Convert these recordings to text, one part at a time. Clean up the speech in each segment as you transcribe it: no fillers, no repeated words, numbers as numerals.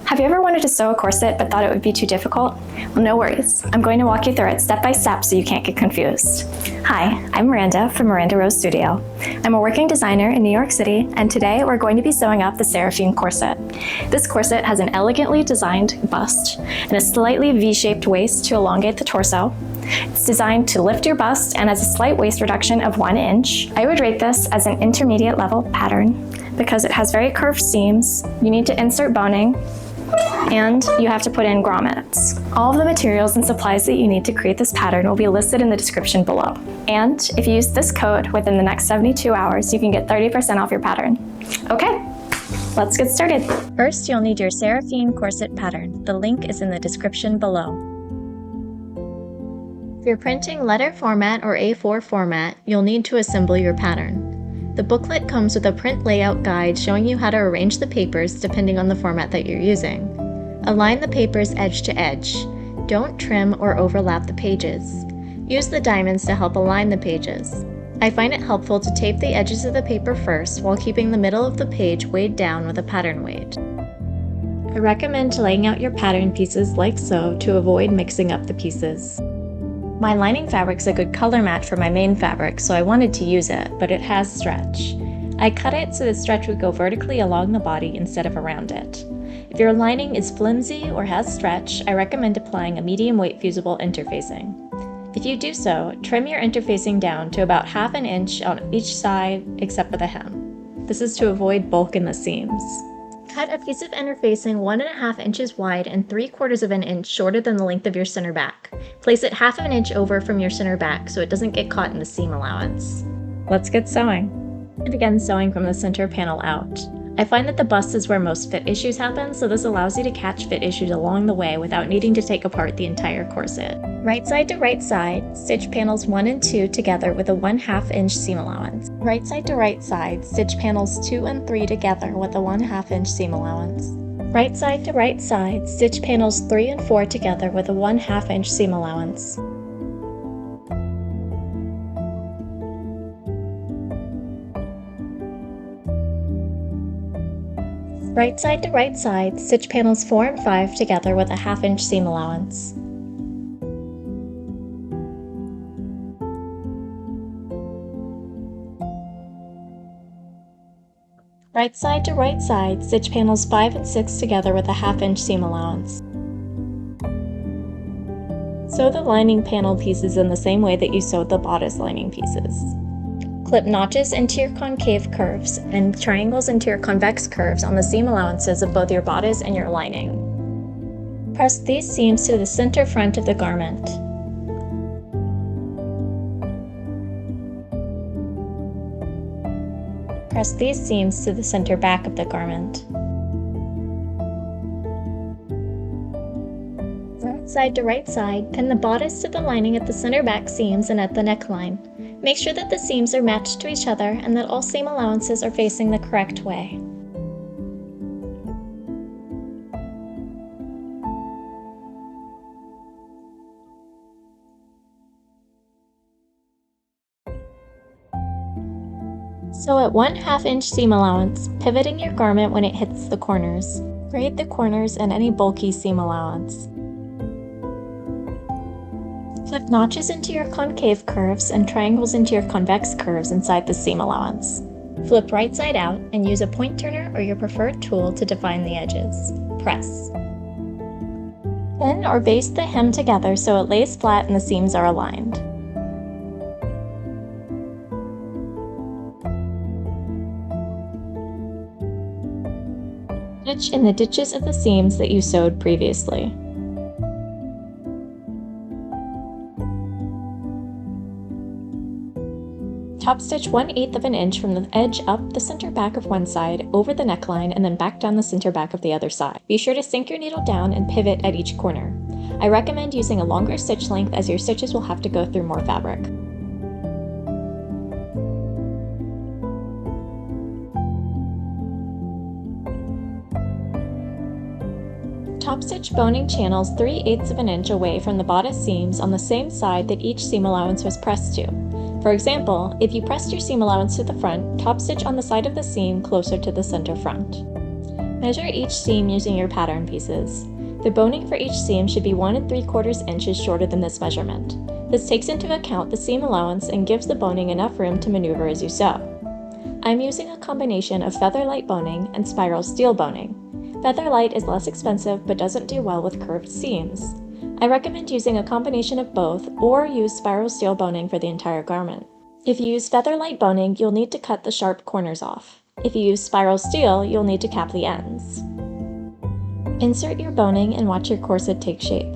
Have you ever wanted to sew a corset but thought it would be too difficult? Well, no worries. I'm going to walk you through it step by step so you can't get confused. Hi, I'm Miranda from Miranda Rose Studio. I'm a working designer in New York City, and today we're going to be sewing up the Seraphine Corset. This corset has an elegantly designed bust and a slightly V-shaped waist to elongate the torso. It's designed to lift your bust and has a slight waist reduction of 1 inch. I would rate this as an intermediate level pattern because it has very curved seams. You need to insert boning, and you have to put in grommets. All of the materials and supplies that you need to create this pattern will be listed in the description below. And if you use this code within the next 72 hours, you can get 30% off your pattern. Okay, let's get started. First, you'll need your Seraphine Corset pattern. The link is in the description below. If you're printing letter format or A4 format, you'll need to assemble your pattern. The booklet comes with a print layout guide showing you how to arrange the papers depending on the format that you're using. Align the papers edge to edge. Don't trim or overlap the pages. Use the diamonds to help align the pages. I find it helpful to tape the edges of the paper first while keeping the middle of the page weighed down with a pattern weight. I recommend laying out your pattern pieces like so to avoid mixing up the pieces. My lining fabric's a good color match for my main fabric, so I wanted to use it, but it has stretch. I cut it so the stretch would go vertically along the body instead of around it. If your lining is flimsy or has stretch, I recommend applying a medium weight fusible interfacing. If you do so, trim your interfacing down to about 1/2 inch on each side except for the hem. This is to avoid bulk in the seams. Cut a piece of interfacing 1.5 inches wide and 3/4 of an inch shorter than the length of your center back. Place it 1/2 inch over from your center back so it doesn't get caught in the seam allowance. Let's get sewing. I begin sewing from the center panel out. I find that the bust is where most fit issues happen, so this allows you to catch fit issues along the way without needing to take apart the entire corset. Right side to right side, stitch panels 1 and 2 together with a 1/2 inch seam allowance. Right side to right side, stitch panels 2 and 3 together with a 1/2 inch seam allowance. Right side to right side, stitch panels 3 and 4 together with a 1/2 inch seam allowance. Right side to right side, stitch panels 4 and 5 together with a 1/2 inch seam allowance. Right side to right side, stitch panels 5 and 6 together with a 1/2 inch seam allowance. Sew the lining panel pieces in the same way that you sewed the bodice lining pieces. Clip notches into your concave curves and triangles into your convex curves on the seam allowances of both your bodice and your lining. Press these seams to the center front of the garment. Press these seams to the center back of the garment. Right side to right side, pin the bodice to the lining at the center back seams and at the neckline. Make sure that the seams are matched to each other and that all seam allowances are facing the correct way. Sew at 1/2 inch seam allowance, pivoting your garment when it hits the corners. Braid the corners and any bulky seam allowance. Flip notches into your concave curves and triangles into your convex curves inside the seam allowance. Flip right side out and use a point turner or your preferred tool to define the edges. Press. Pin or baste the hem together so it lays flat and the seams are aligned. Stitch in the ditches of the seams that you sewed previously. Top stitch 1/8 of an inch from the edge up the center back of one side, over the neckline, and then back down the center back of the other side. Be sure to sink your needle down and pivot at each corner. I recommend using a longer stitch length as your stitches will have to go through more fabric. Top stitch boning channels 3/8 of an inch away from the bodice seams on the same side that each seam allowance was pressed to. For example, if you pressed your seam allowance to the front, top stitch on the side of the seam closer to the center front. Measure each seam using your pattern pieces. The boning for each seam should be 1 3/4 inches shorter than this measurement. This takes into account the seam allowance and gives the boning enough room to maneuver as you sew. I'm using a combination of Featherlite boning and spiral steel boning. Featherlite is less expensive but doesn't do well with curved seams. I recommend using a combination of both or use spiral steel boning for the entire garment. If you use Featherlite boning, you'll need to cut the sharp corners off. If you use spiral steel, you'll need to cap the ends. Insert your boning and watch your corset take shape.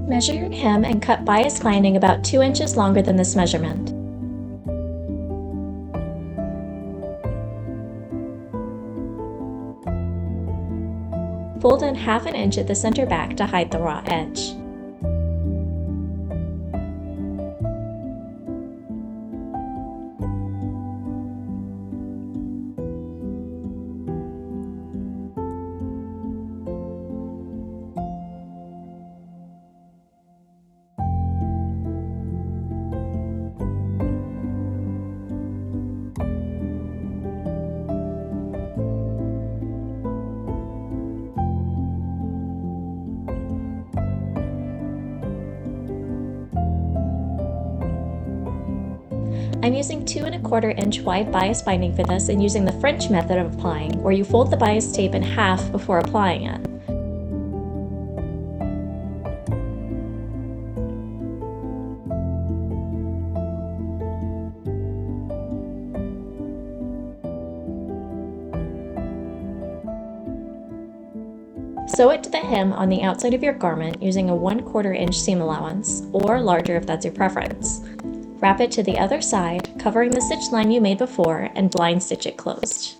Measure your hem and cut bias lining about 2 inches longer than this measurement. Fold in 1/2 inch at the center back to hide the raw edge. I'm using 2 1/4 inch wide bias binding for this and using the French method of applying, where you fold the bias tape in half before applying it. Sew it to the hem on the outside of your garment using a 1/4 inch seam allowance, or larger if that's your preference. Wrap it to the other side, covering the stitch line you made before, and blind stitch it closed.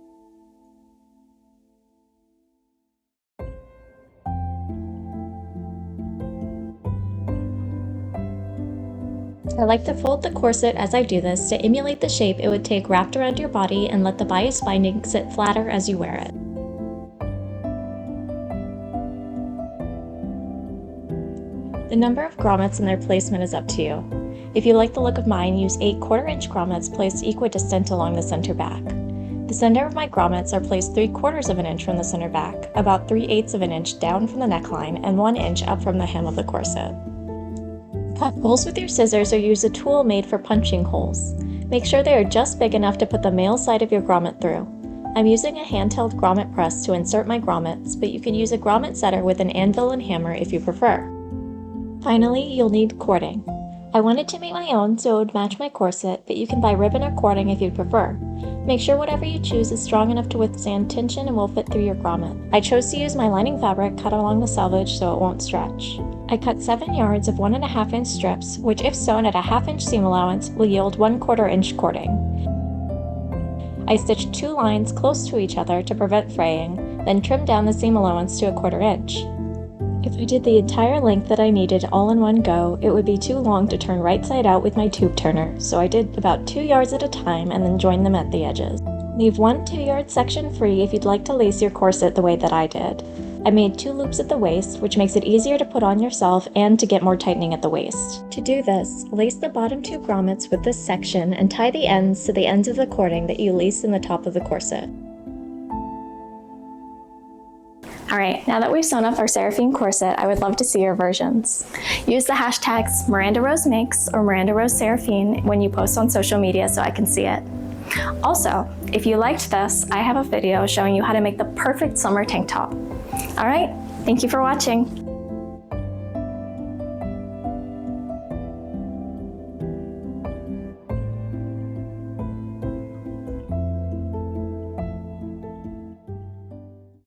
I like to fold the corset as I do this to emulate the shape it would take wrapped around your body and let the bias binding sit flatter as you wear it. The number of grommets and their placement is up to you. If you like the look of mine, use 8 1/4 inch grommets placed equidistant along the center back. The center of my grommets are placed 3/4 inch from the center back, about 3/8 of an inch down from the neckline, and 1 inch up from the hem of the corset. Cut holes with your scissors or use a tool made for punching holes. Make sure they are just big enough to put the male side of your grommet through. I'm using a handheld grommet press to insert my grommets, but you can use a grommet setter with an anvil and hammer if you prefer. Finally, you'll need cording. I wanted to make my own so it would match my corset, but you can buy ribbon or cording if you'd prefer. Make sure whatever you choose is strong enough to withstand tension and will fit through your grommet. I chose to use my lining fabric cut along the selvage so it won't stretch. I cut 7 yards of 1 1/2 inch strips, which if sewn at a 1/2 inch seam allowance will yield 1/4 inch cording. I stitched 2 lines close to each other to prevent fraying, then trimmed down the seam allowance to 1/4 inch. If I did the entire length that I needed all in one go, it would be too long to turn right side out with my tube turner, so I did about 2 yards at a time and then joined them at the edges. Leave one 2-yard section free if you'd like to lace your corset the way that I did. I made 2 loops at the waist, which makes it easier to put on yourself and to get more tightening at the waist. To do this, lace the bottom 2 grommets with this section and tie the ends to the ends of the cording that you laced in the top of the corset. Alright, now that we've sewn up our Seraphine corset, I would love to see your versions. Use the hashtags MirandaRoseMakes or MirandaRoseSeraphine when you post on social media so I can see it. Also, if you liked this, I have a video showing you how to make the perfect summer tank top. Alright, thank you for watching.